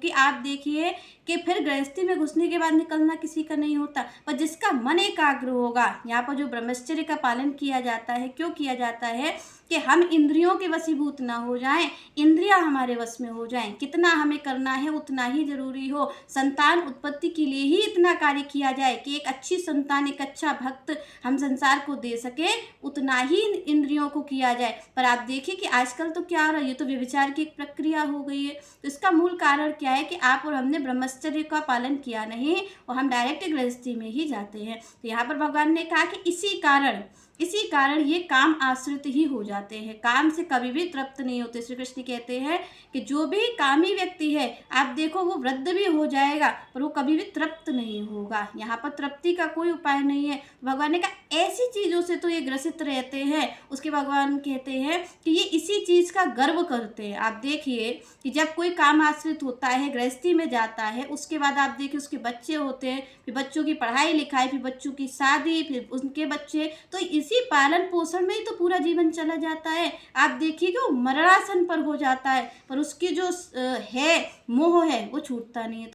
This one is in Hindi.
क्योंकि आप देखिए कि फिर गृहस्थी में घुसने के बाद निकलना किसी का नहीं होता, पर जिसका मन एकाग्र होगा। यहाँ पर जो ब्रह्मचर्य का पालन किया जाता है, क्यों किया जाता है कि हम इंद्रियों के वशीभूत ना हो जाएं, इंद्रियां हमारे वश में हो जाएं। कितना हमें करना है उतना ही जरूरी हो, संतान उत्पत्ति के लिए ही इतना कार्य किया जाए कि एक अच्छी संतान, एक अच्छा भक्त हम संसार को दे सके, उतना ही इंद्रियों को किया जाए। पर आप देखिए कि आजकल तो क्या हो रहा है, ये तो व्यभिचार की एक प्रक्रिया हो गई है। तो इसका मूल कारण क्या है कि आप और हमने ब्रह्मचर्य का पालन किया नहीं और हम डायरेक्ट गृहस्थी में ही जाते हैं। तो यहाँ पर भगवान ने कहा कि इसी कारण ये काम आश्रित ही हो जाते हैं, काम से कभी भी तृप्त नहीं होते। श्री कृष्ण कहते हैं कि जो भी कामी व्यक्ति है, आप देखो वो वृद्ध भी हो जाएगा पर वो कभी भी तृप्त नहीं होगा। यहाँ पर तृप्ति का कोई उपाय नहीं है। भगवान ने कहा ऐसी चीज़ों से तो ये ग्रसित रहते हैं। उसके भगवान कहते हैं कि ये इसी चीज़ का गर्व करते हैं। आप देखिए कि जब कोई काम आश्रित होता है, गृहस्थी में जाता है, उसके बाद आप देखिए उसके बच्चे होते हैं, फिर बच्चों की पढ़ाई लिखाई, फिर बच्चों की शादी, फिर उनके बच्चे, तो इसी पालन पोषण में ही तो पूरा जीवन चला जाता है। आप देखिए कि वो मरणासन पर हो जाता है पर उसकी जो है मोह है वो छूटता नहीं है।